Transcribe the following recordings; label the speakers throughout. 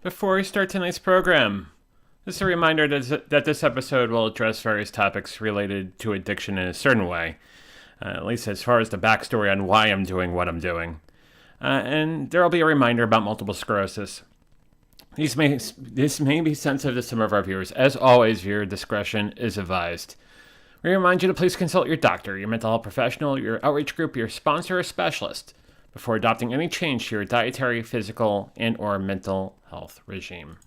Speaker 1: Before we start tonight's program, just a reminder that this episode will address various topics related to addiction in a certain way, at least as far as the backstory on why I'm doing what I'm doing. And there will be a reminder about multiple sclerosis. This may be sensitive to some of our viewers. As always, viewer discretion is advised. We remind you to please consult your doctor, your mental health professional, your outreach group, your sponsor, or specialist before adopting any change to your dietary, physical, and/or mental health regime.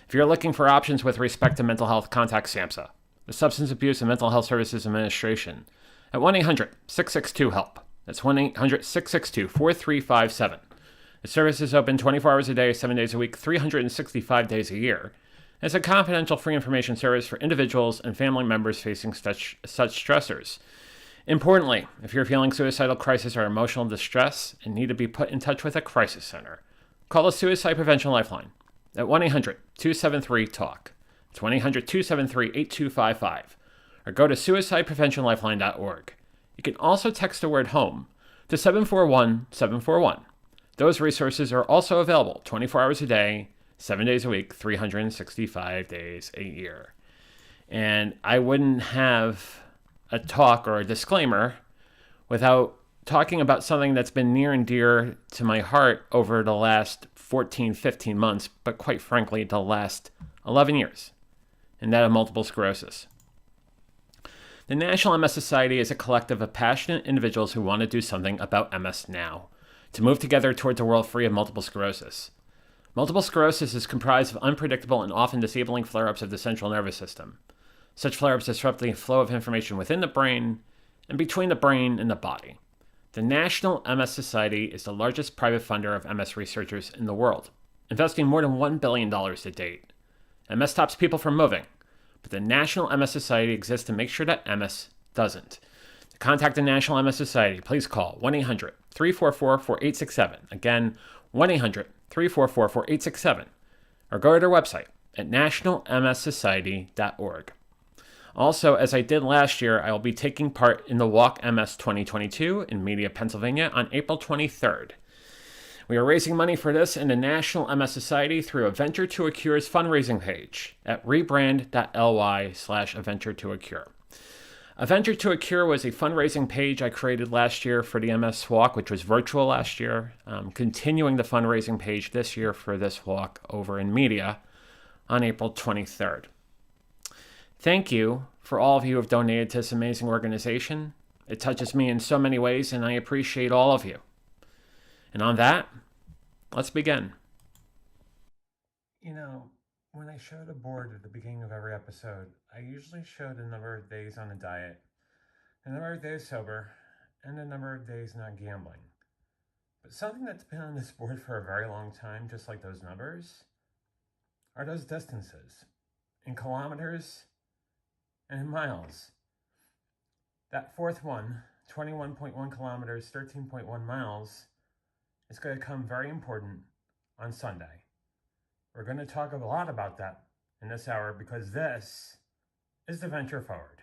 Speaker 1: If you're looking for options with respect to mental health, contact SAMHSA, the Substance Abuse and Mental Health Services Administration, at 1-800-662-HELP. That's 1-800-662-4357. The service is open 24 hours a day, 7 days a week, 365 days a year. It's a confidential free information service for individuals and family members facing such stressors. Importantly, if you're feeling suicidal crisis or emotional distress and need to be put in touch with a crisis center, call the Suicide Prevention Lifeline at 1-800-273-TALK. It's 1-800-273-8255. Or go to suicidepreventionlifeline.org. You can also text the word HOME to 741-741. Those resources are also available 24 hours a day, 7 days a week, 365 days a year. And I wouldn't have a talk or a disclaimer without talking about something that's been near and dear to my heart over the last 14, 15 months, but quite frankly, the last 11 years, and that of multiple sclerosis. The National MS Society is a collective of passionate individuals who want to do something about MS now, to move together towards a world free of multiple sclerosis. Multiple sclerosis is comprised of unpredictable and often disabling flare-ups of the central nervous system. Such flare-ups disrupt the flow of information within the brain and between the brain and the body. The National MS Society is the largest private funder of MS researchers in the world, investing more than $1 billion to date. MS stops people from moving, but the National MS Society exists to make sure that MS doesn't. To contact the National MS Society, please call 1-800-344-4867. Again, 1-800-344-4867. Or go to their website at nationalmssociety.org. Also, as I did last year, I will be taking part in the Walk MS 2022 in Media, Pennsylvania on April 23rd. We are raising money for this in the National MS Society through A Venture to a Cure's fundraising page at rebrand.ly/A Venture to a Cure. A Venture to a Cure was a fundraising page I created last year for the MS Walk, which was virtual last year. Continuing the fundraising page this year for this walk over in Media on April 23rd. Thank you for all of you who have donated to this amazing organization. It touches me in so many ways, and I appreciate all of you. And on that, let's begin. You know, when I show the board at the beginning of every episode, I usually show the number of days on a diet, the number of days sober, and the number of days not gambling. But something that's been on this board for a very long time, just like those numbers, are those distances in kilometers and in miles. That fourth one, 21.1 kilometers, 13.1 miles, is going to come very important on Sunday. We're going to talk a lot about that in this hour because this is the Venture Forward.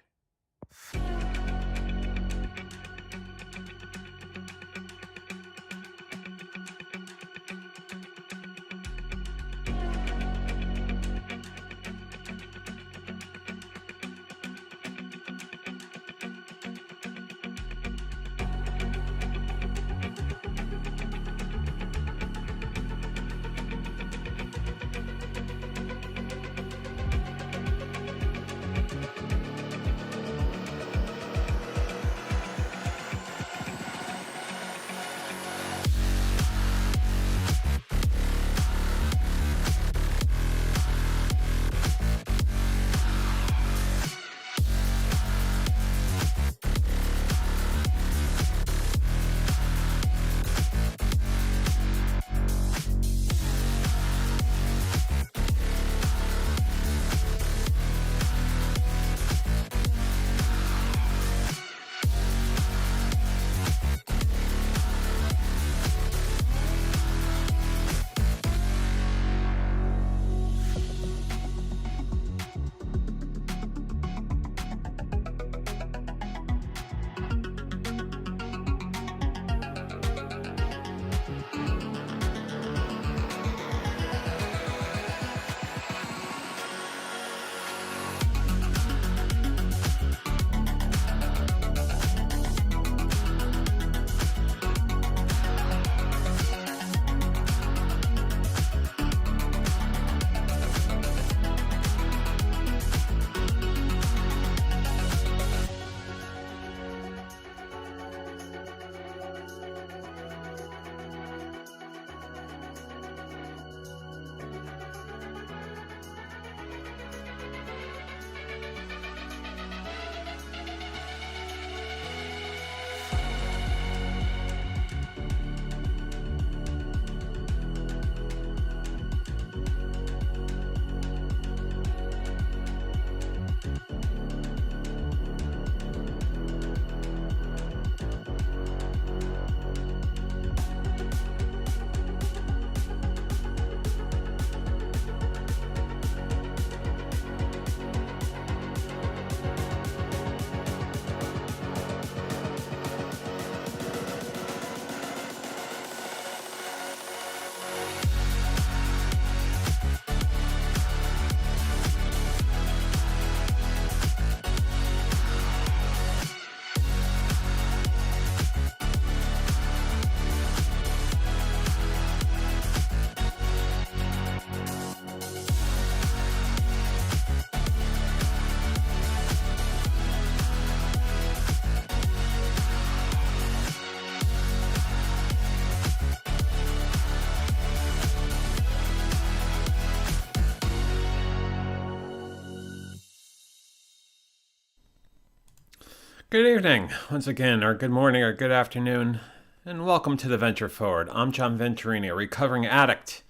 Speaker 1: Good evening, once again, or good morning, or good afternoon, and welcome to the Venture Forward. I'm John Venturini, a recovering addict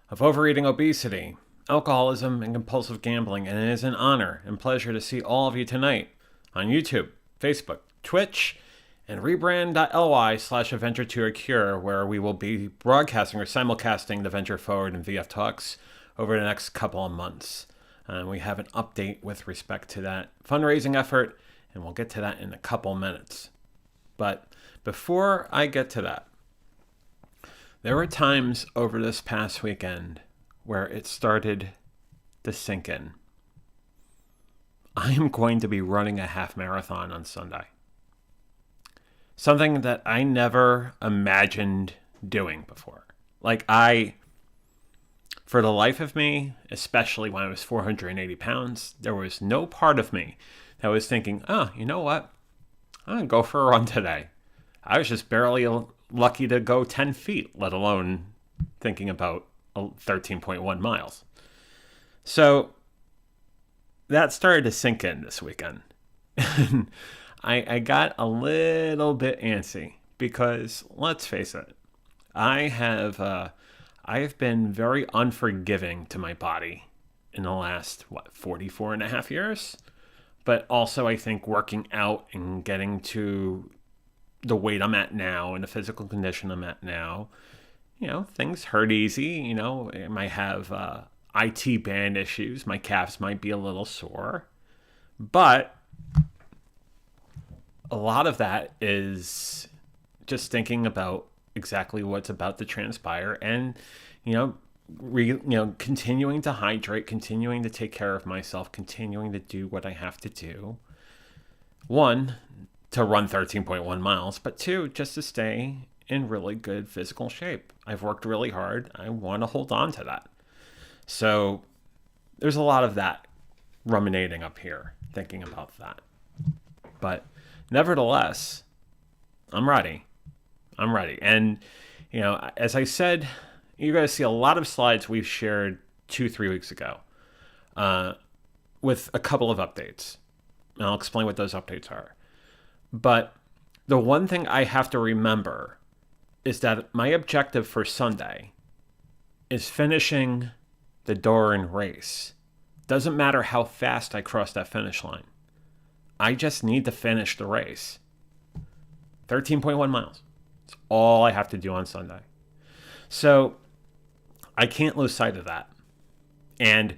Speaker 1: of overeating, obesity, alcoholism, and compulsive gambling, and it is an honor and pleasure to see all of you tonight on YouTube, Facebook, Twitch, and rebrand.ly/adventure to a cure, where we will be broadcasting or simulcasting the Venture Forward and VF Talks over the next couple of months. We have an update with respect to that fundraising effort, and we'll get to that in a couple minutes. But before I get to that, there were times over this past weekend where it started to sink in. I am going to be running a half marathon on Sunday. Something that I never imagined doing before. For the life of me, especially when I was 480 pounds, there was no part of me that was thinking, oh, you know what? I'm going to go for a run today. I was just barely lucky to go 10 feet, let alone thinking about 13.1 miles. So that started to sink in this weekend. I got a little bit antsy because, let's face it, I have been very unforgiving to my body in the last, 44 and a half years? But also, I think working out and getting to the weight I'm at now and the physical condition I'm at now, things hurt easy. I might have IT band issues. My calves might be a little sore. But a lot of that is just thinking about exactly what's about to transpire and, continuing to hydrate, continuing to take care of myself, continuing to do what I have to do. One, to run 13.1 miles, but two, just to stay in really good physical shape. I've worked really hard. I want to hold on to that. So there's a lot of that ruminating up here, thinking about that. But nevertheless, I'm ready. And, as I said, you're going to see a lot of slides we've shared 2-3 weeks ago with a couple of updates. And I'll explain what those updates are. But the one thing I have to remember is that my objective for Sunday is finishing the Doran race. Doesn't matter how fast I cross that finish line. I just need to finish the race. 13.1 miles. That's all I have to do on Sunday. So I can't lose sight of that. And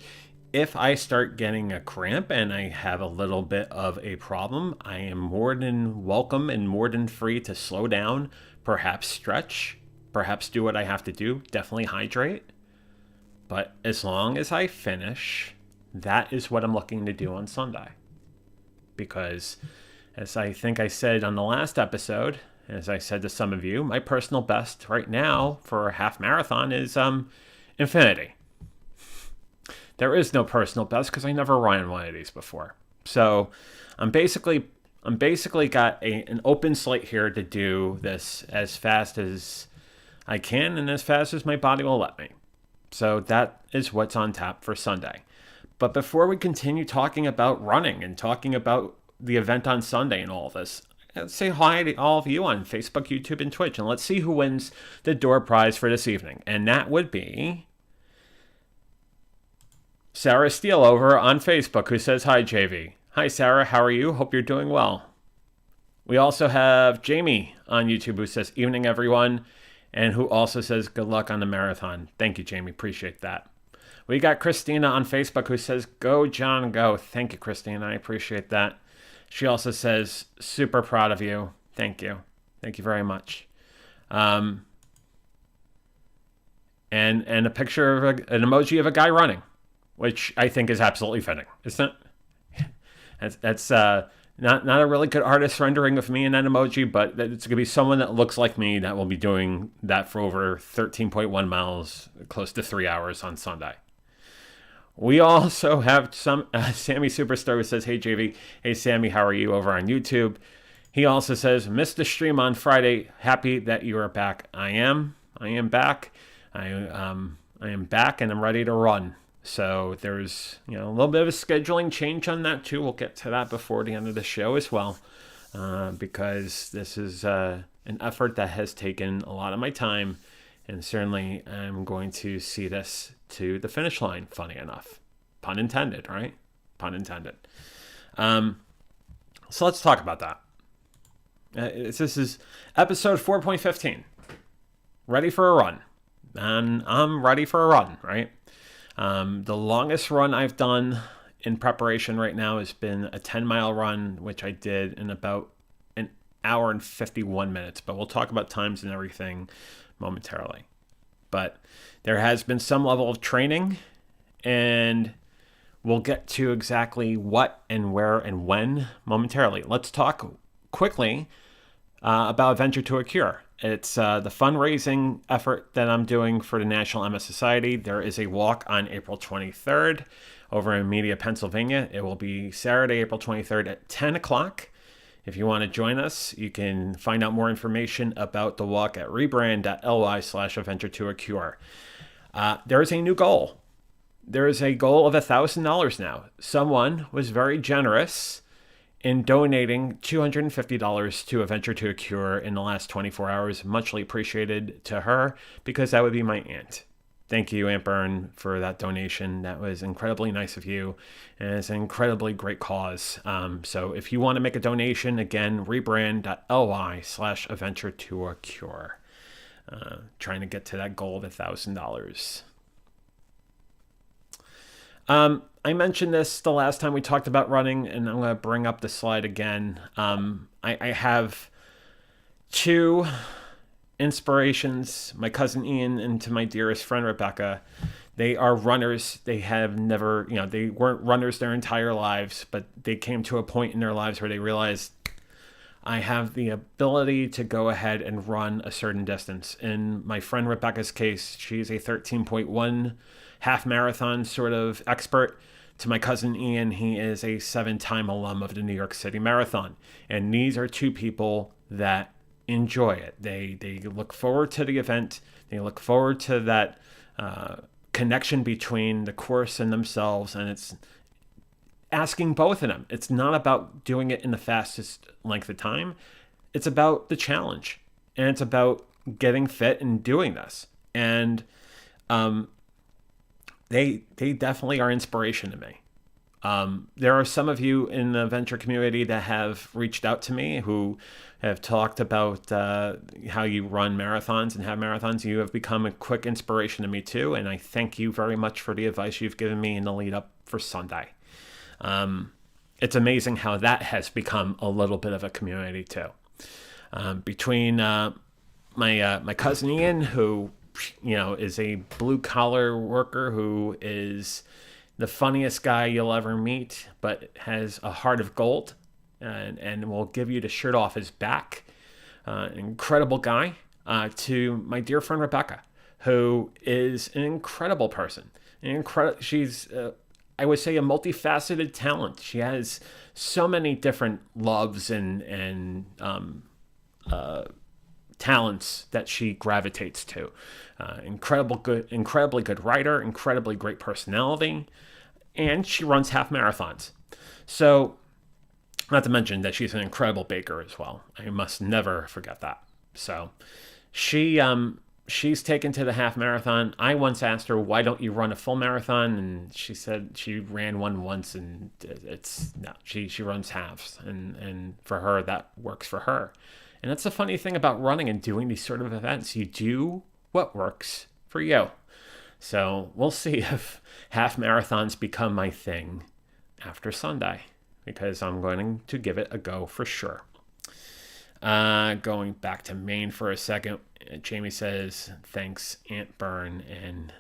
Speaker 1: if I start getting a cramp and I have a little bit of a problem, I am more than welcome and more than free to slow down, perhaps stretch, perhaps do what I have to do, definitely hydrate. But as long as I finish, that is what I'm looking to do on Sunday. Because as I think I said on the last episode, as I said to some of you, my personal best right now for a half marathon is infinity. There is no personal best because I never ran one of these before. So I'm basically got an open slate here to do this as fast as I can and as fast as my body will let me. So that is what's on tap for Sunday. But before we continue talking about running and talking about the event on Sunday and all this, let's say hi to all of you on Facebook, YouTube, and Twitch, and let's see who wins the door prize for this evening. And that would be Sarah Steele over on Facebook, who says, hi, JV. Hi, Sarah. How are you? Hope you're doing well. We also have Jamie on YouTube, who says, evening, everyone, and who also says, good luck on the marathon. Thank you, Jamie. Appreciate that. We got Christina on Facebook, who says, go, John, go. Thank you, Christina. I appreciate that. She also says, super proud of you. Thank you. Thank you very much. And a picture of an emoji of a guy running, which I think is absolutely fitting, isn't it? That's not a really good artist rendering of me in that emoji, but it's going to be someone that looks like me that will be doing that for over 13.1 miles, close to 3 hours on Sunday. We also have some Sammy Superstar who says, hey, JV. Hey, Sammy, how are you over on YouTube? He also says, missed the stream on Friday. Happy that you are back. I am back. I am back and I'm ready to run. So there's a little bit of a scheduling change on that too. We'll get to that before the end of the show as well. because this is an effort that has taken a lot of my time, and certainly I'm going to see this to the finish line, funny enough. Pun intended, right? Pun intended. So let's talk about that. This is episode 4.15. Ready for a run. And I'm ready for a run, right? The longest run I've done in preparation right now has been a 10-mile run, which I did in about an hour and 51 minutes. But we'll talk about times and everything momentarily. But there has been some level of training, and we'll get to exactly what and where and when momentarily. Let's talk quickly about Venture to a Cure. It's the fundraising effort that I'm doing for the National MS Society. There is a walk on April 23rd over in Media, Pennsylvania. It will be Saturday, April 23rd at 10 o'clock. If you want to join us, you can find out more information about the walk at rebrand.ly/adventure-to-a-cure. There is a new goal. There is a goal of $1,000 now. Someone was very generous in donating $250 to A Venture to a Cure in the last 24 hours. Muchly appreciated to her, because that would be my aunt. Thank you, Aunt Byrne, for that donation. That was incredibly nice of you, and it's an incredibly great cause. So if you want to make a donation, again, rebrand.ly/adventure-to-a-cure. Trying to get to that goal of $1,000. I mentioned this the last time we talked about running, and I'm going to bring up the slide again. I have two inspirations, my cousin Ian and to my dearest friend Rebecca. They are runners. They have never, they weren't runners their entire lives, but they came to a point in their lives where they realized, I have the ability to go ahead and run a certain distance. In my friend Rebecca's case, she's a 13.1 half marathon sort of expert. To my cousin Ian, he is a 7-time alum of the New York City Marathon. And these are two people that enjoy it. They look forward to the event. They look forward to that connection between the course and themselves. And it's asking both of them. It's not about doing it in the fastest length of time. It's about the challenge. And it's about getting fit and doing this. And they definitely are inspiration to me. There are some of you in the venture community that have reached out to me who have talked about how you run marathons and have marathons. You have become a quick inspiration to me too, and I thank you very much for the advice you've given me in the lead up for Sunday. It's amazing how that has become a little bit of a community too. Between my cousin Ian, who is a blue-collar worker who is the funniest guy you'll ever meet, but has a heart of gold and will give you the shirt off his back. Incredible guy. To my dear friend Rebecca, who is an incredible person. She's, I would say, a multifaceted talent. She has so many different loves and talents that she gravitates to. Incredibly good writer, incredibly great personality, and she runs half marathons. So, not to mention that she's an incredible baker as well. I must never forget that. So, she's taken to the half marathon. I once asked her, "Why don't you run a full marathon?" And she said she ran one once, and she runs halves, and for her that works for her. And that's the funny thing about running and doing these sort of events. You do what works for you. So we'll see if half marathons become my thing after Sunday, because I'm going to give it a go for sure. Going back to Maine for a second, Jamie says, thanks, Aunt Byrne. And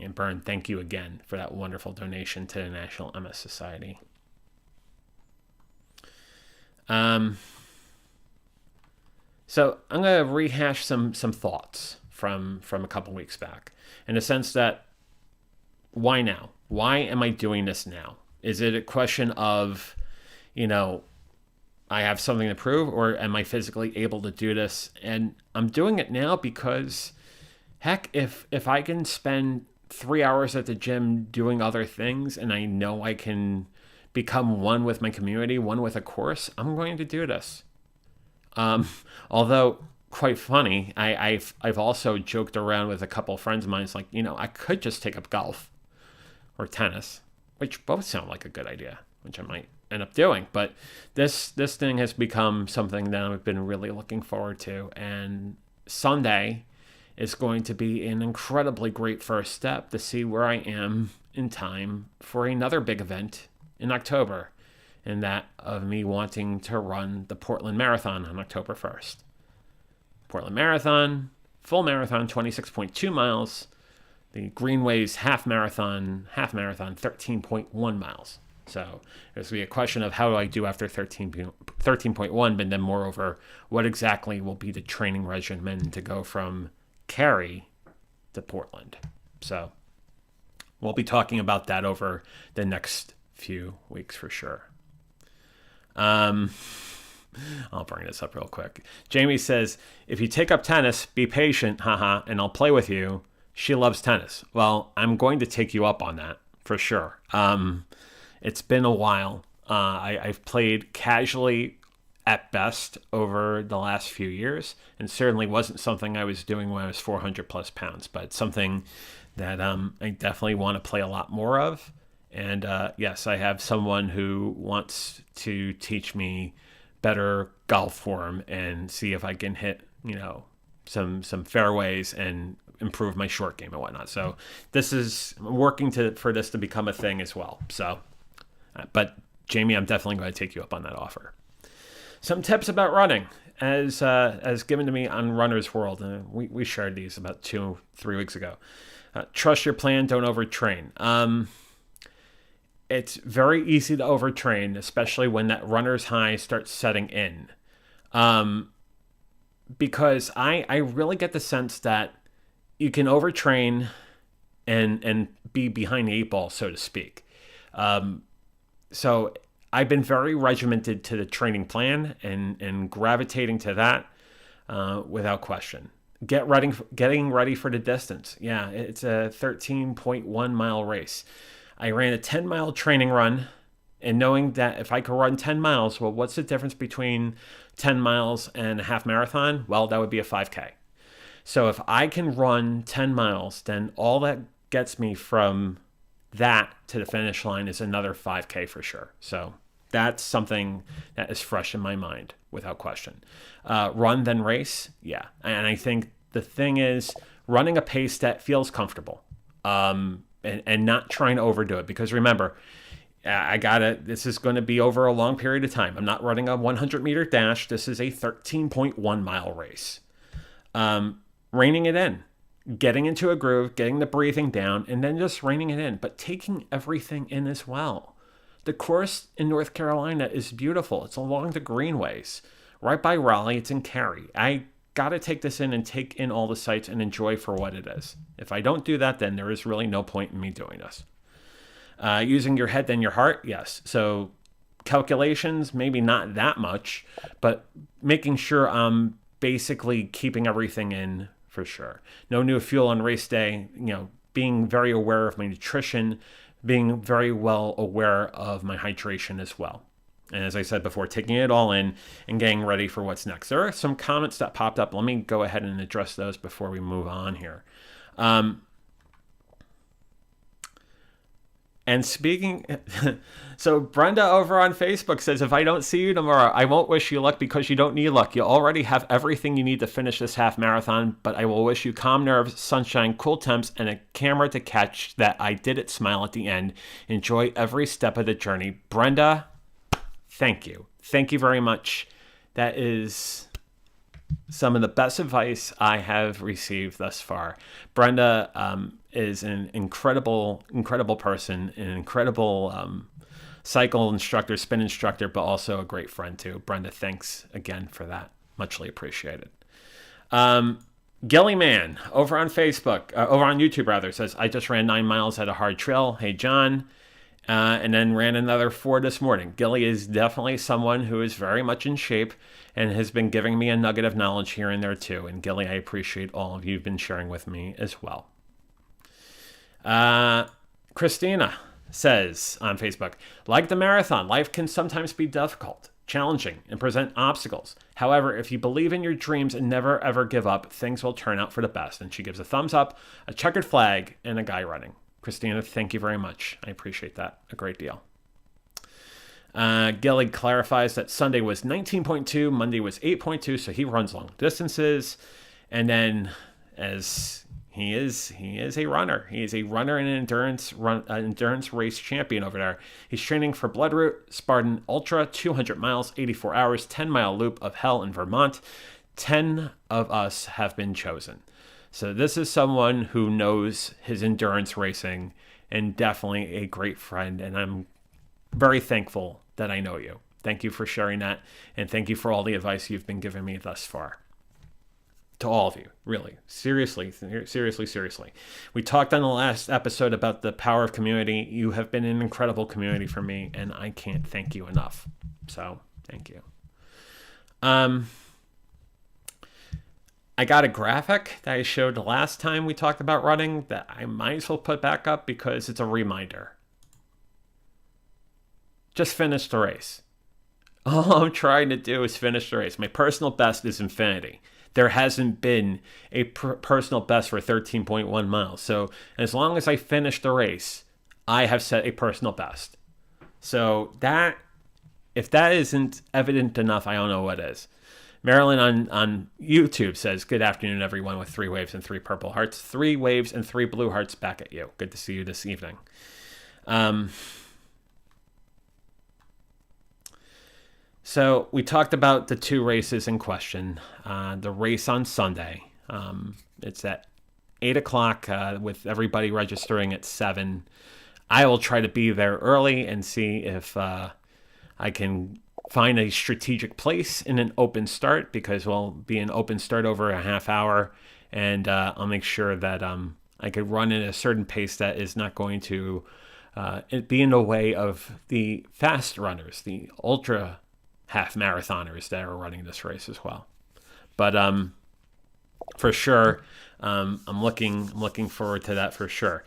Speaker 1: Aunt Byrne, thank you again for that wonderful donation to the National MS Society. So I'm going to rehash some thoughts from a couple weeks back, in the sense that, why now? Why am I doing this now? Is it a question of, I have something to prove, or am I physically able to do this? And I'm doing it now because, heck, if I can spend 3 hours at the gym doing other things, and I know I can become one with my community, one with a course, I'm going to do this. Although quite funny, I've also joked around with a couple of friends of mine. It's like, I could just take up golf or tennis, which both sound like a good idea, which I might end up doing. But this thing has become something that I've been really looking forward to, and Sunday is going to be an incredibly great first step to see where I am in time for another big event in October, and that of me wanting to run the Portland Marathon on October 1st. Portland Marathon, full marathon, 26.2 miles. The Greenways half marathon, 13.1 miles. So there's going to be a question of how do I do after 13.1, but then moreover, what exactly will be the training regimen to go from Cary to Portland. So we'll be talking about that over the next few weeks for sure. I'll bring this up real quick. Jamie says, if you take up tennis, be patient, haha, and I'll play with you. She loves tennis. Well, I'm going to take you up on that for sure. It's been a while. I've played casually at best over the last few years, and certainly wasn't something I was doing when I was 400 plus pounds, but something that I definitely want to play a lot more of. And yes, I have someone who wants to teach me better golf form and see if I can hit, some fairways and improve my short game and whatnot. So this is working for this to become a thing as well. So, but Jamie, I'm definitely going to take you up on that offer. Some tips about running as given to me on Runner's World. We shared these about 2-3 weeks ago. Trust your plan. Don't overtrain. It's very easy to overtrain, especially when that runner's high starts setting in. Because I really get the sense that you can overtrain and be behind the eight ball, so to speak. So I've been very regimented to the training plan and gravitating to that without question. Getting ready for the distance. Yeah, it's a 13.1 mile race. I ran a 10-mile training run, and knowing that if I could run 10 miles, well, what's the difference between 10 miles and a half marathon? Well, that would be a 5K. So if I can run 10 miles, then all that gets me from that to the finish line is another 5K for sure. So that's something that is fresh in my mind without question. Run, then race. Yeah. And I think the thing is running a pace that feels comfortable. And not trying to overdo it. Because remember, this is going to be over a long period of time. I'm not running a 100-meter dash. This is a 13.1 mile race. Reining it in, getting into a groove, getting the breathing down, and then just reining it in, but taking everything in as well. The course in North Carolina is beautiful. It's along the Greenways, right by Raleigh. It's in Cary. I got to take this in and take in all the sights and enjoy for what it is. If I don't do that, then there is really no point in me doing this. Using your head, then your heart, yes. So calculations, maybe not that much, but making sure I'm basically keeping everything in for sure. No new fuel on race day, being very aware of my nutrition, being very well aware of my hydration as well. And as I said before, taking it all in and getting ready for what's next. There are some comments that popped up. Let me go ahead and address those before we move on here. And speaking, so Brenda over on Facebook says, if I don't see you tomorrow, I won't wish you luck because you don't need luck. You already have everything you need to finish this half marathon, but I will wish you calm nerves, sunshine, cool temps, and a camera to catch that I did it smile at the end. Enjoy every step of the journey. Brenda, thank you. Thank you very much. That is some of the best advice I have received thus far. Brenda is an incredible person, an incredible cycle instructor, spin instructor, but also a great friend too. Brenda, thanks again for that. Muchly appreciated. Gillyman over on YouTube rather, says, I just ran 9 miles at a hard trail. Hey, John. And then ran another 4 this morning. Gilly is definitely someone who is very much in shape and has been giving me a nugget of knowledge here and there too. And Gilly, I appreciate all of you have been sharing with me as well. Christina says on Facebook, like the marathon, life can sometimes be difficult. challenging and present obstacles. However, if you believe in your dreams and never ever give up, things will turn out for the best. And she gives a thumbs up, a checkered flag, and a guy running. Christina, thank you very much. I appreciate that a great deal. Gilly clarifies that Sunday was 19.2, Monday was 8.2, so he runs long distances. And then, as he is a runner. He is a runner and an endurance race champion over there. He's training for Bloodroot Spartan Ultra, 200 miles, 84 hours, 10-mile loop of hell in Vermont. 10 of us have been chosen. So this is someone who knows his endurance racing and definitely a great friend. And I'm very thankful that I know you. Thank you for sharing that. And thank you for all the advice you've been giving me thus far. To all of you, really. Seriously. We talked on the last episode about the power of community. You have been an incredible community for me, and I can't thank you enough. So, thank you. I got a graphic that I showed the last time we talked about running that I might as well put back up because it's a reminder. Just finish the race. All I'm trying to do is finish the race. My personal best is infinity. There hasn't been a personal best for 13.1 miles. So as long as I finish the race, I have set a personal best. So that, if that isn't evident enough, I don't know what is. Marilyn on YouTube says, good afternoon, everyone, with 3 waves and 3 purple hearts. 3 waves and 3 blue hearts back at you. Good to see you this evening. So we talked about the 2 races in question. The race on Sunday, it's at 8 o'clock with everybody registering at 7. I will try to be there early and see if I can find a strategic place in an open start, because we'll be an open start over a half hour, and I'll make sure that I could run at a certain pace that is not going to be in the way of the fast runners, the ultra half marathoners that are running this race as well. But for sure, I'm looking forward to that for sure.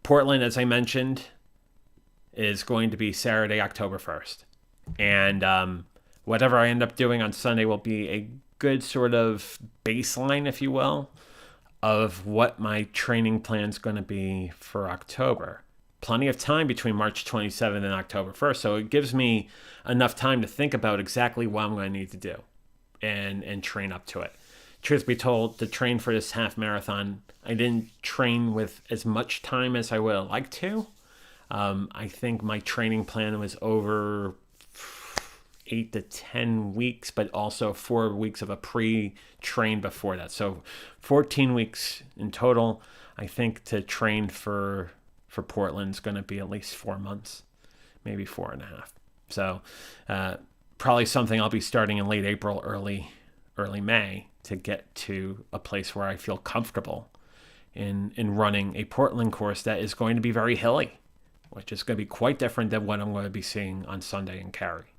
Speaker 1: Portland, as I mentioned, is going to be Saturday, October 1st. And whatever I end up doing on Sunday will be a good sort of baseline, if you will, of what my training plan is going to be for October. Plenty of time between March 27th and October 1st, so it gives me enough time to think about exactly what I'm going to need to do and train up to it. Truth be told, to train for this half marathon, I didn't train with as much time as I would have liked to. I think my training plan was over 8 to 10 weeks, but also 4 weeks of a pre-train before that. So 14 weeks in total. I think to train for Portland's going to be at least 4 months, maybe 4.5. So probably something I'll be starting in late April, early May to get to a place where I feel comfortable in running a Portland course that is going to be very hilly, which is going to be quite different than what I'm going to be seeing on Sunday in Cary.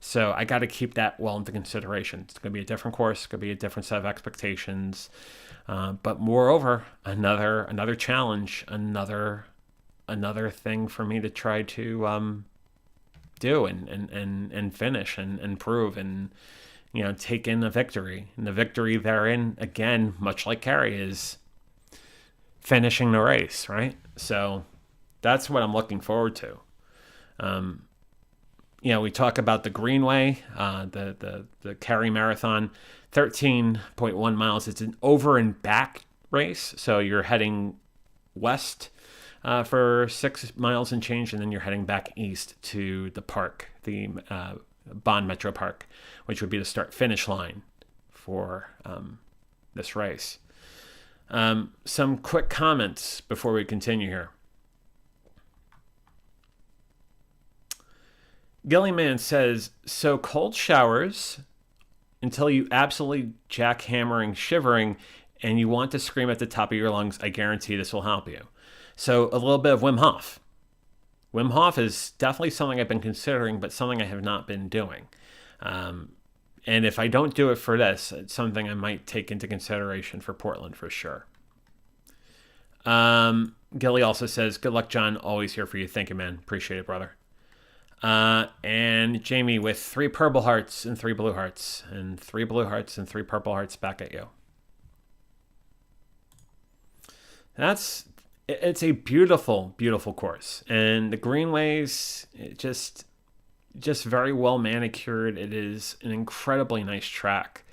Speaker 1: So I got to keep that well into consideration. It's going to be a different course, it's going to be a different set of expectations, but moreover, another challenge, another thing for me to try to do and finish and prove and take in a victory. And the victory therein, again, much like Cary, is finishing the race, right? So that's what I'm looking forward to. We talk about the Greenway, the Cary Marathon, 13.1 miles. It's an over and back race, so you're heading west for 6 miles and change, and then you're heading back east to the park, the Bond Metro Park, which would be the start-finish line for this race. Some quick comments before we continue here. Gillyman says, so cold showers until you absolutely jackhammering, shivering, and you want to scream at the top of your lungs. I guarantee this will help you. So a little bit of Wim Hof. Wim Hof is definitely something I've been considering, but something I have not been doing. And if I don't do it for this, it's something I might take into consideration for Portland for sure. Gilly also says, good luck, John. Always here for you. Thank you, man. Appreciate it, brother. And Jamie with 3 purple hearts and 3 blue hearts, and 3 blue hearts and 3 purple hearts back at you. It's a beautiful, beautiful course, and the greenways, just very well manicured. It is an incredibly nice track.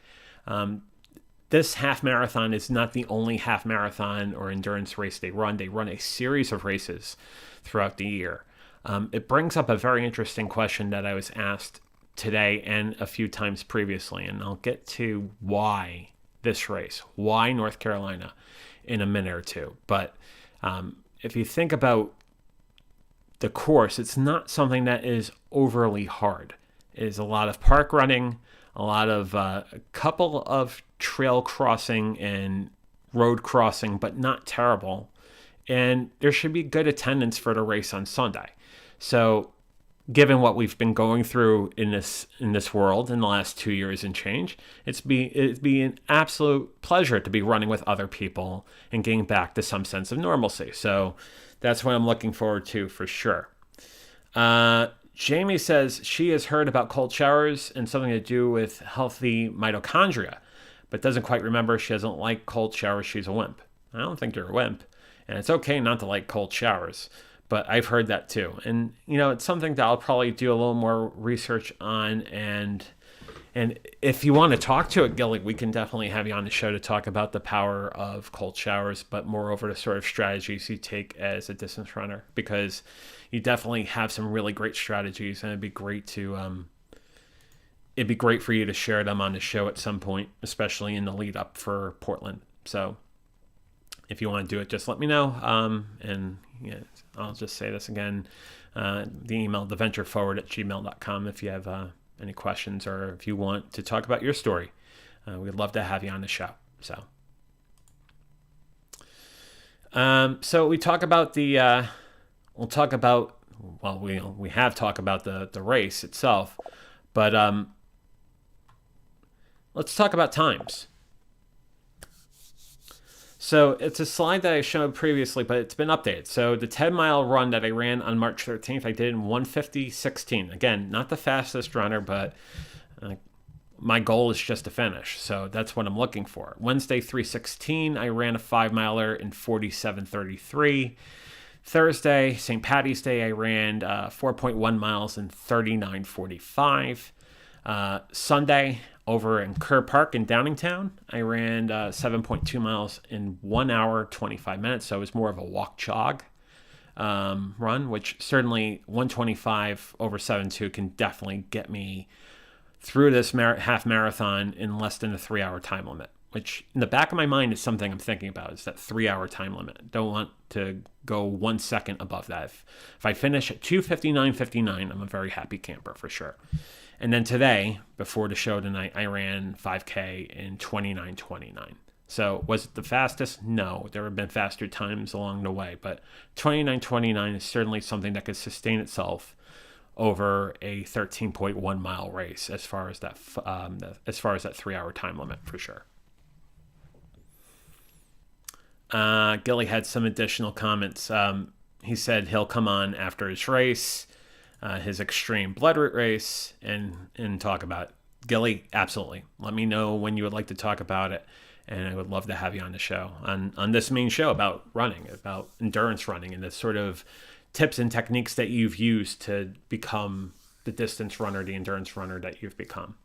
Speaker 1: This half marathon is not the only half marathon or endurance race they run. They run a series of races throughout the year. It brings up a very interesting question that I was asked today and a few times previously, and I'll get to why this race, why North Carolina, in a minute or two. But if you think about the course, it's not something that is overly hard. It is a lot of park running, a couple of trail crossing and road crossing, but not terrible. And there should be good attendance for the race on Sunday. So, given what we've been going through in this world in the last 2 years and change, it'd be an absolute pleasure to be running with other people and getting back to some sense of normalcy. So that's what I'm looking forward to for sure. Jamie says she has heard about cold showers and something to do with healthy mitochondria, but doesn't quite remember. She doesn't like cold showers. She's a wimp. I don't think you're a wimp. And it's okay not to like cold showers. But I've heard that too. And, it's something that I'll probably do a little more research on. And if you want to talk to it, Gilly, we can definitely have you on the show to talk about the power of cold showers, but moreover, the sort of strategies you take as a distance runner, because you definitely have some really great strategies, and it'd be great for you to share them on the show at some point, especially in the lead up for Portland. So if you want to do it, just let me know. And yeah, I'll just say this again. The email, theventureforward@gmail.com, if you have any questions or if you want to talk about your story. We'd love to have you on the show. So we talk about we have talked about the race itself, but let's talk about times. So it's a slide that I showed previously, but it's been updated. So the 10-mile run that I ran on March 13th, I did in 1:50:16. Again, not the fastest runner, but my goal is just to finish. So that's what I'm looking for. Wednesday, 3:16, I ran a 5-miler in 47:33. Thursday, St. Patty's Day, I ran 4.1 miles in 39:45. Sunday, over in Kerr Park in Downingtown, I ran 7.2 miles in 1 hour, 25 minutes. So it was more of a walk-jog run, which certainly 125 over 7.2 can definitely get me through this half marathon in less than a 3-hour time limit, which in the back of my mind is something I'm thinking about, is that 3-hour time limit. Don't want to go 1 second above that. If I finish at 2:59:59, I'm a very happy camper for sure. And then today, before the show tonight, I ran 5K in 29:29. So was it the fastest? No, there have been faster times along the way, but 29:29 is certainly something that could sustain itself over a 13.1 mile race as far as that 3-hour time limit for sure. Gilly had some additional comments. He said he'll come on after his race, his extreme blood root race, and talk about it. Gilly, absolutely. Let me know when you would like to talk about it, and I would love to have you on the show, on this main show about running, about endurance running, and the sort of tips and techniques that you've used to become the distance runner, the endurance runner that you've become.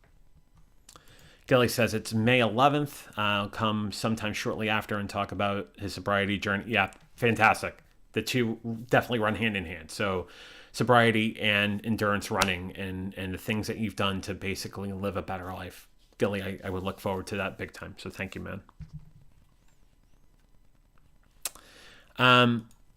Speaker 1: Gilly says it's May 11th. I'll come sometime shortly after and talk about his sobriety journey. Yeah, fantastic. The two definitely run hand in hand. So sobriety and endurance running and the things that you've done to basically live a better life. Gilly, I would look forward to that big time. So thank you, man.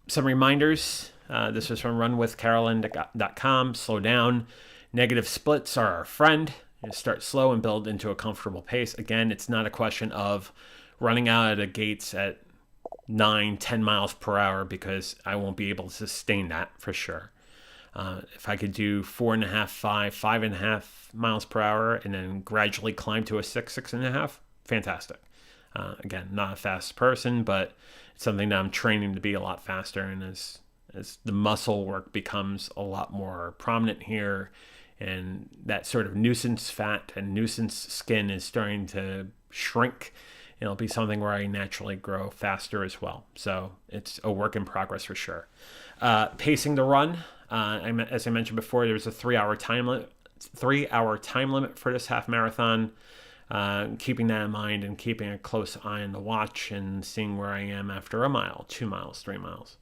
Speaker 1: Some reminders. This is from runwithcarolyn.com. Slow down. Negative splits are our friend. Start slow and build into a comfortable pace. Again, it's not a question of running out of the gates at 9-10 miles per hour, because I won't be able to sustain that for sure. If I could do 4.5, 5.5 miles per hour and then gradually climb to a 6.5, fantastic. Again, not a fast person, but it's something that I'm training to be a lot faster. And as as the muscle work becomes a lot more prominent here, and that sort of nuisance fat and nuisance skin is starting to shrink. It'll be something where I naturally grow faster as well. So it's a work in progress for sure. Pacing the run, as I mentioned before, there's a 3-hour time limit. 3-hour time limit for this half marathon. Keeping that in mind and keeping a close eye on the watch and seeing where I am after a mile, 2 miles, 3 miles.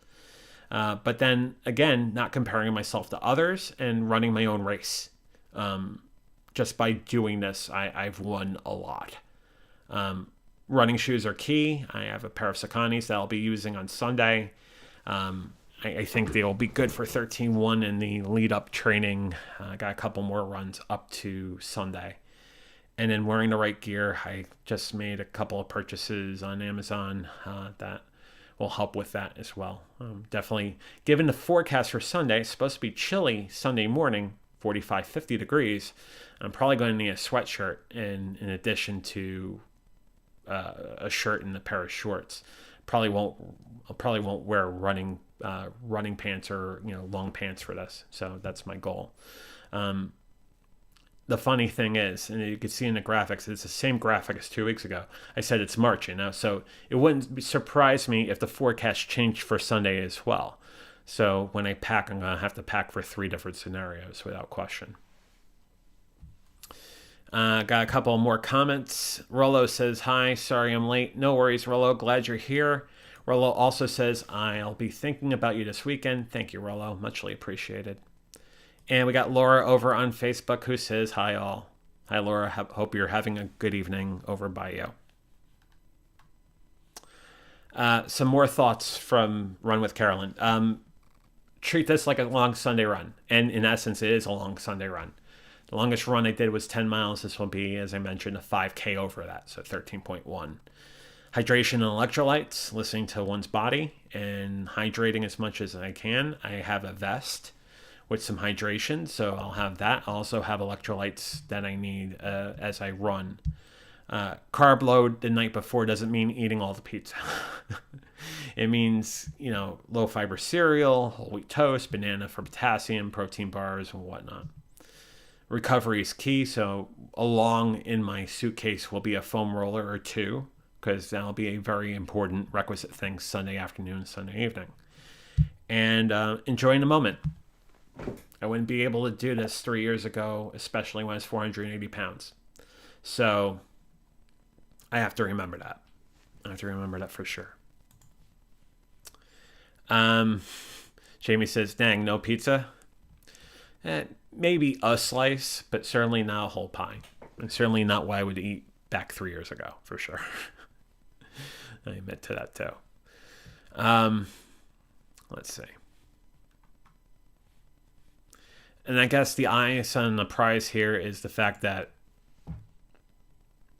Speaker 1: But then again, not comparing myself to others and running my own race. Just by doing this, I've won a lot. Running shoes are key. I have a pair of Sauconys that I'll be using on Sunday. I think they'll be good for 13-1 in the lead-up training. I got a couple more runs up to Sunday. And then wearing the right gear, I just made a couple of purchases on Amazon that will help with that as well. Definitely, given the forecast for Sunday, it's supposed to be chilly Sunday morning, 45, 50 degrees. I'm probably going to need a sweatshirt in addition to a shirt and a pair of shorts. Probably won't wear running pants or long pants for this. So that's my goal. The funny thing is, and you can see in the graphics, it's the same graphic as 2 weeks ago. I said it's March, so it wouldn't surprise me if the forecast changed for Sunday as well. So when I pack, I'm going to have to pack for 3 different scenarios without question. Got a couple more comments. Rollo says, hi, sorry I'm late. No worries, Rollo. Glad you're here. Rollo also says, I'll be thinking about you this weekend. Thank you, Rollo. Muchly appreciated. And we got Laura over on Facebook who says, hi, all. Hi, Laura. Hope you're having a good evening over by you. Some more thoughts from Run with Carolyn. Treat this like a long Sunday run. And in essence, it is a long Sunday run. The longest run I did was 10 miles. This will be, as I mentioned, a 5K over that, so 13.1. Hydration and electrolytes, listening to one's body and hydrating as much as I can. I have a vest with some hydration, so I'll have that. I also have electrolytes that I need as I run. Carb load the night before doesn't mean eating all the pizza. It means, low fiber cereal, whole wheat toast, banana for potassium, protein bars, and whatnot. Recovery is key, so along in my suitcase will be a foam roller or 2, because that'll be a very important requisite thing Sunday afternoon, Sunday evening. And enjoying the moment. I wouldn't be able to do this 3 years ago, especially when I was 480 pounds. So I have to remember that. I have to remember that for sure. Jamie says, dang, no pizza? Maybe a slice, but certainly not a whole pie. And certainly not what I would eat back 3 years ago, for sure. I admit to that, too. Let's see. And I guess the ice on the prize here is the fact that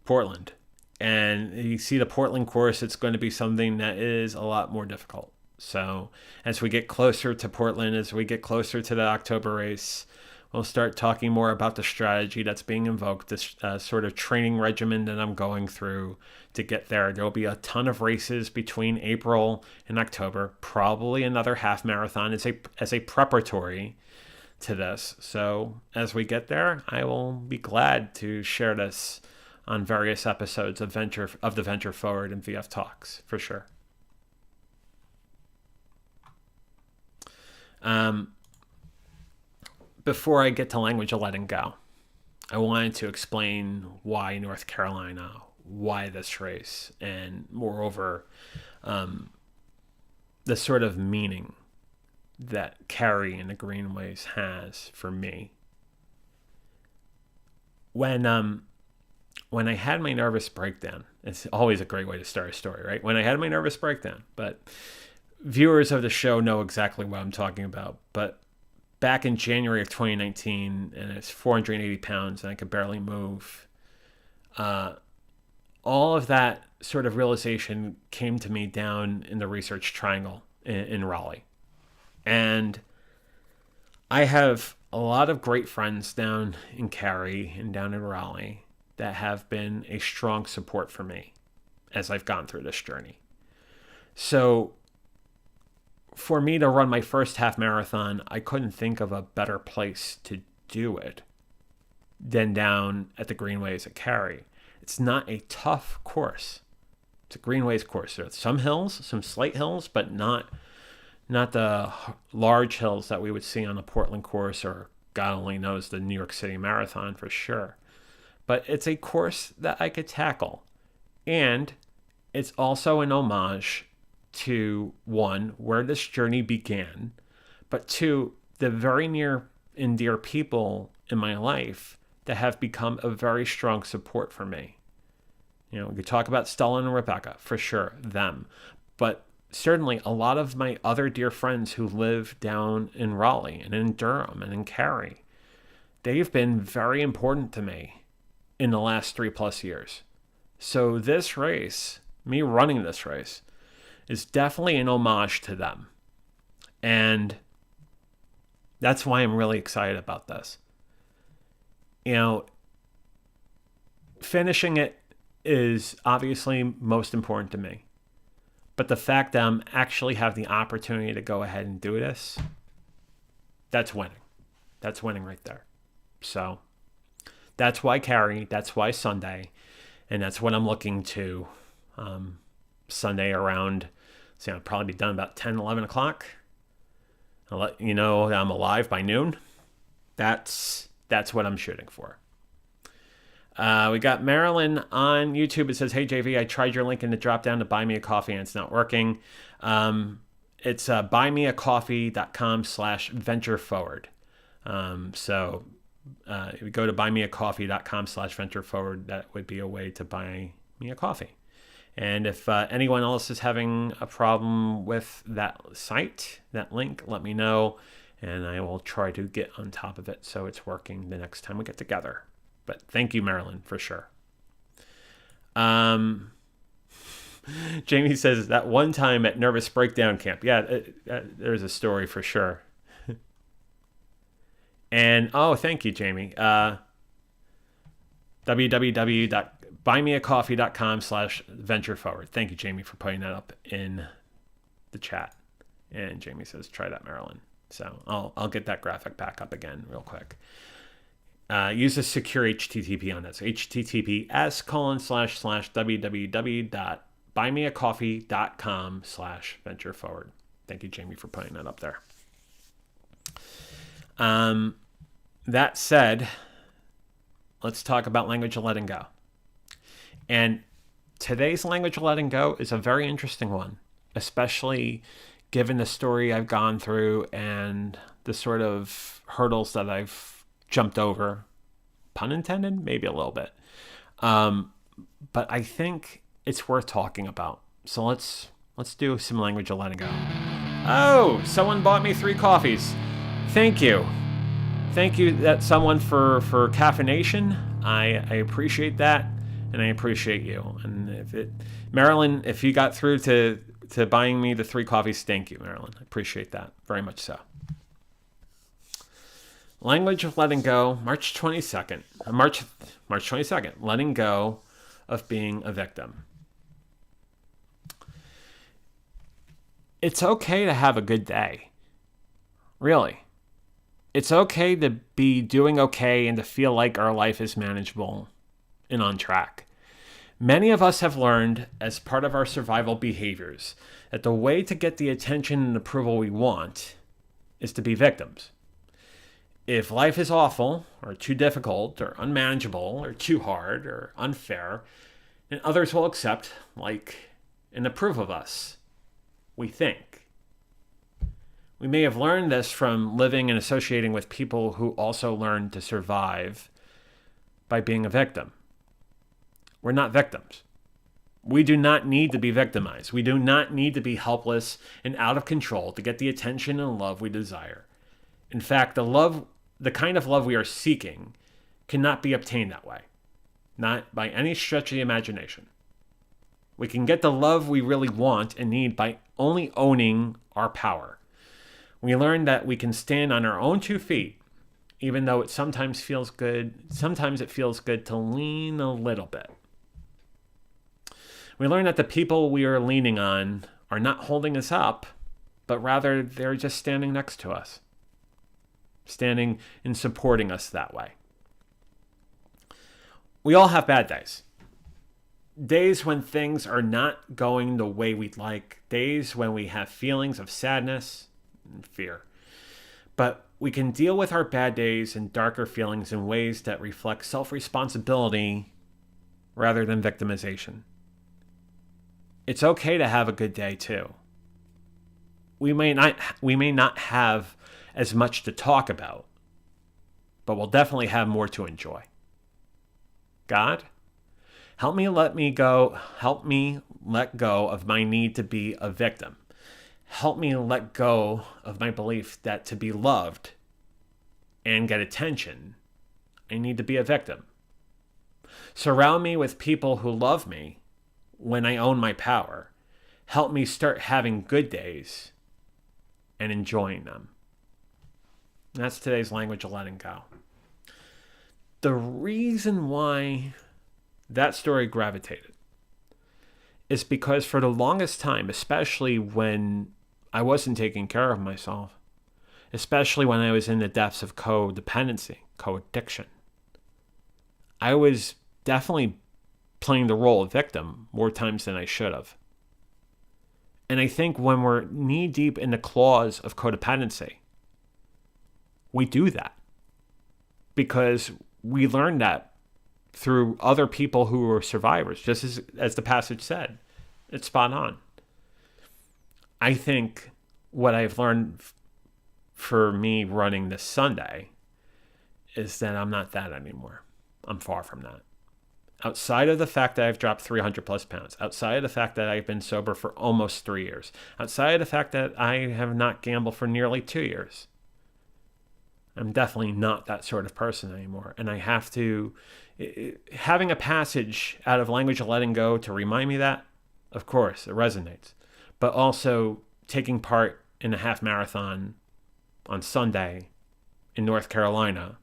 Speaker 1: Portland. And you see the Portland course, it's going to be something that is a lot more difficult. So as we get closer to Portland, as we get closer to the October race, we'll start talking more about the strategy that's being invoked, this sort of training regimen that I'm going through to get there. There'll be a ton of races between April and October, probably another half marathon as a preparatory to this. So as we get there, I will be glad to share this on various episodes of the Venture Forward and VF Talks, for sure. Before I get to language of letting go, I wanted to explain why North Carolina, why this race, and moreover, the sort of meaning that Carrie in the Greenways has for me. When I had my nervous breakdown, it's always a great way to start a story, right? When I had my nervous breakdown, but viewers of the show know exactly what I'm talking about. But back in January of 2019, and it's 480 pounds, and I could barely move. All of that sort of realization came to me down in the Research Triangle in Raleigh. And I have a lot of great friends down in Cary and down in Raleigh that have been a strong support for me as I've gone through this journey. So for me to run my first half marathon, I couldn't think of a better place to do it than down at the Greenways at Cary. It's not a tough course. It's a Greenways course. There's some hills, some slight hills, but not the large hills that we would see on the Portland course, or God only knows the New York City Marathon for sure. But it's a course that I could tackle. And it's also an homage to, one, where this journey began, but two, the very near and dear people in my life that have become a very strong support for me. You know, we could talk about Stella and Rebecca, for sure, them. But certainly a lot of my other dear friends who live down in Raleigh and in Durham and in Cary, they've been very important to me in the last 3+ years. So this race, me running this race, is definitely an homage to them. And that's why I'm really excited about this. You know, finishing it is obviously most important to me. But the fact that I'm actually have the opportunity to go ahead and do this, that's winning. That's winning right there. So that's why Cary, that's why Sunday, and that's what I'm looking to Sunday around, I'll probably be done about 10, 11 o'clock. I'll let you know that I'm alive by noon. That's what I'm shooting for. We got Marilyn on YouTube. It says, "Hey JV, I tried your link in the drop down to buy me a coffee and it's not working." It's buymeacoffee.com/ventureforward. So if you go to buymeacoffee.com/ventureforward, that would be a way to buy me a coffee. And if anyone else is having a problem with that site, that link, let me know, and I will try to get on top of it so it's working the next time we get together. But thank you, Marilyn, for sure. Jamie says, that one time at Nervous Breakdown Camp. Yeah, there's a story for sure. And, thank you, Jamie. www.buymeacoffee.com/ventureforward. Thank you, Jamie, for putting that up in the chat. And Jamie says, try that, Marilyn. So I'll get that graphic back up again real quick. Use a secure HTTP on this. https://www.buymeacoffee.com/ventureforward. Thank you, Jamie, for putting that up there. That said, let's talk about language of letting go. And today's language of letting go is a very interesting one, especially given the story I've gone through and the sort of hurdles that I've jumped over. Pun intended? Maybe a little bit. But I think it's worth talking about. So let's do some language of letting go. Oh, someone bought me 3 coffees. Thank you. Thank you, that someone for caffeination. I appreciate that, and I appreciate you. And Marilyn, if you got through to buying me the 3 coffees, thank you, Marilyn. I appreciate that very much so. Language of letting go, March 22nd. March 22nd, letting go of being a victim. It's okay to have a good day. Really. It's okay to be doing okay and to feel like our life is manageable and on track. Many of us have learned, as part of our survival behaviors, that the way to get the attention and approval we want is to be victims. If life is awful, or too difficult, or unmanageable, or too hard, or unfair, then others will accept, like, and approve of us, we think. We may have learned this from living and associating with people who also learned to survive by being a victim. We're not victims. We do not need to be victimized. We do not need to be helpless and out of control to get the attention and love we desire. In fact, the kind of love we are seeking cannot be obtained that way, not by any stretch of the imagination. We can get the love we really want and need by only owning our power. We learn that we can stand on our own 2 feet, even though it sometimes feels good. Sometimes it feels good to lean a little bit. We learn that the people we are leaning on are not holding us up, but rather they're just standing next to us, standing and supporting us that way. We all have bad days. Days when things are not going the way we'd like. Days when we have feelings of sadness and fear. But we can deal with our bad days and darker feelings in ways that reflect self-responsibility rather than victimization. It's okay to have a good day too. We may not have as much to talk about, but we'll definitely have more to enjoy. God, help me let go of my need to be a victim. Help me let go of my belief that to be loved and get attention, I need to be a victim. Surround me with people who love me when I own my power. Help me start having good days and enjoying them. That's today's language of letting go. The reason why that story gravitated is because for the longest time, especially when I wasn't taking care of myself, especially when I was in the depths of codependency, co-addiction, I was definitely playing the role of victim more times than I should have. And I think when we're knee deep in the claws of codependency, we do that because we learned that through other people who were survivors, just as the passage said. It's spot on. I think what I've learned for me running this Sunday is that I'm not that anymore. I'm far from that. Outside of the fact that I've dropped 300 plus pounds, outside of the fact that I've been sober for almost 3 years, outside of the fact that I have not gambled for nearly 2 years, I'm definitely not that sort of person anymore. And I have to, having a passage out of Language of Letting Go to remind me that, of course, it resonates. But also taking part in a half marathon on Sunday in North Carolina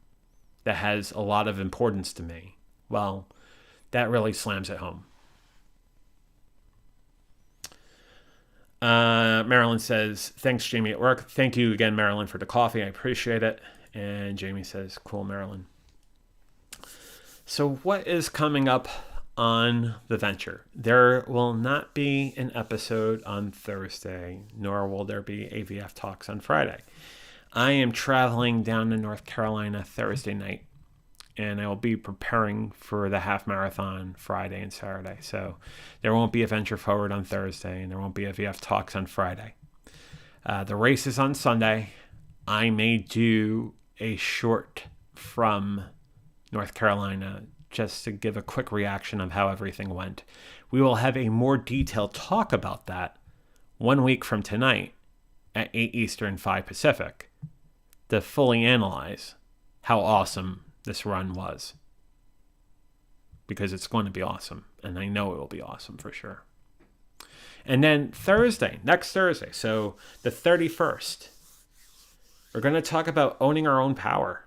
Speaker 1: that has a lot of importance to me, well, that really slams it home. Marilyn says, thanks, Jamie, at work. Thank you again, Marilyn, for the coffee. I appreciate it. And Jamie says, cool, Marilyn. So what is coming up on the venture? There will not be an episode on Thursday, nor will there be AVF Talks on Friday. I am traveling down to North Carolina Thursday night, and I will be preparing for the half marathon Friday and Saturday. So there won't be a Venture Forward on Thursday, and there won't be a VF Talks on Friday. The race is on Sunday. I may do a short from North Carolina just to give a quick reaction of how everything went. We will have a more detailed talk about that 1 week from tonight at 8 Eastern, 5 Pacific to fully analyze how awesome this run was. Because it's going to be awesome, and I know it will be awesome for sure. And then next Thursday, so the 31st, we're going to talk about owning our own power.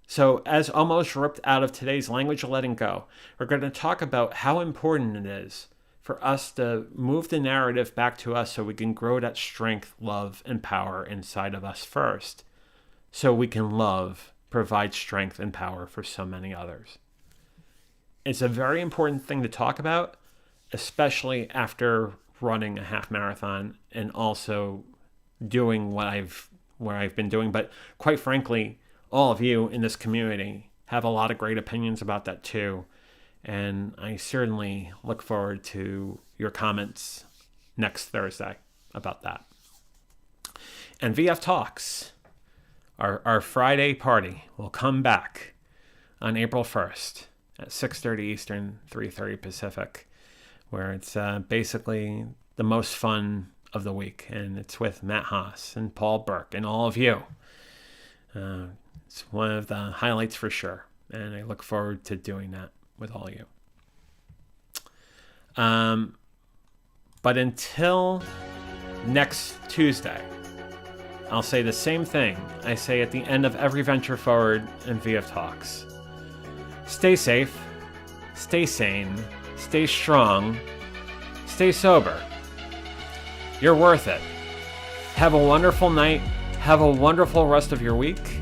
Speaker 1: So as almost ripped out of today's Language of Letting Go, we're going to talk about how important it is for us to move the narrative back to us so we can grow that strength, love, and power inside of us first, so we can provide strength and power for so many others. It's a very important thing to talk about, especially after running a half marathon and also doing what I've been doing. But quite frankly, all of you in this community have a lot of great opinions about that too. And I certainly look forward to your comments next Thursday about that. And VF Talks, our Friday party, will come back on April 1st at 6:30 Eastern, 3:30 Pacific, where it's basically the most fun of the week. And it's with Matt Haas and Paul Burke and all of you. It's one of the highlights for sure. And I look forward to doing that with all of you. But until next Tuesday, I'll say the same thing I say at the end of every Venture Forward and VF Talks. Stay safe, stay sane, stay strong, stay sober. You're worth it. Have a wonderful night. Have a wonderful rest of your week.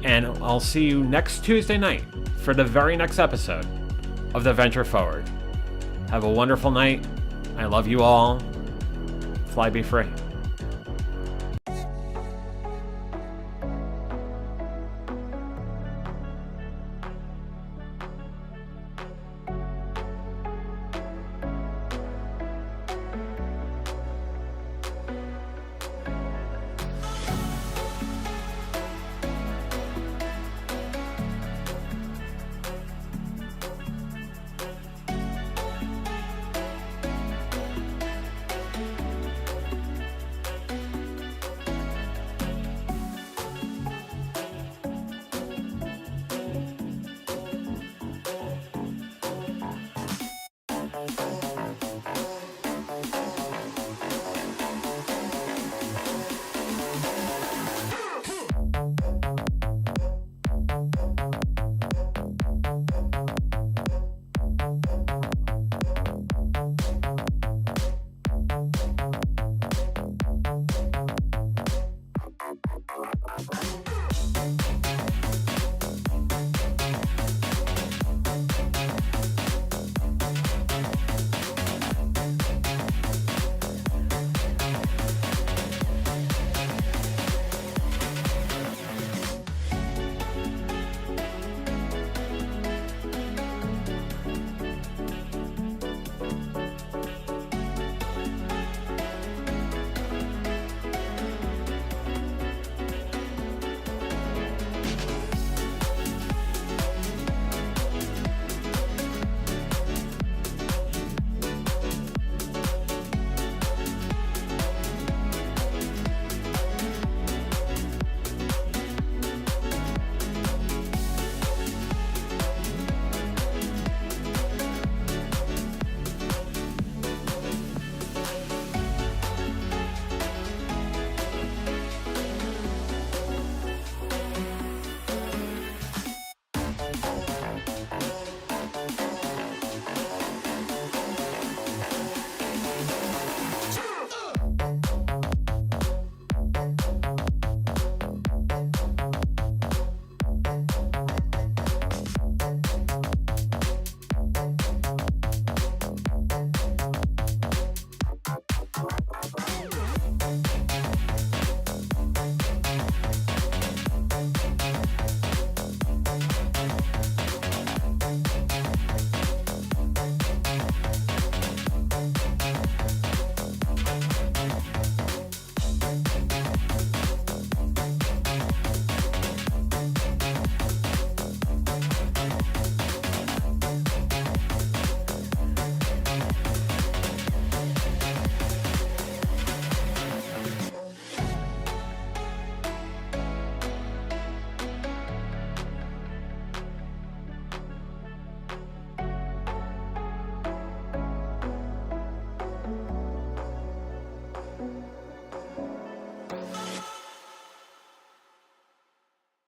Speaker 1: And I'll see you next Tuesday night for the very next episode of The Venture Forward. Have a wonderful night. I love you all. Fly be free.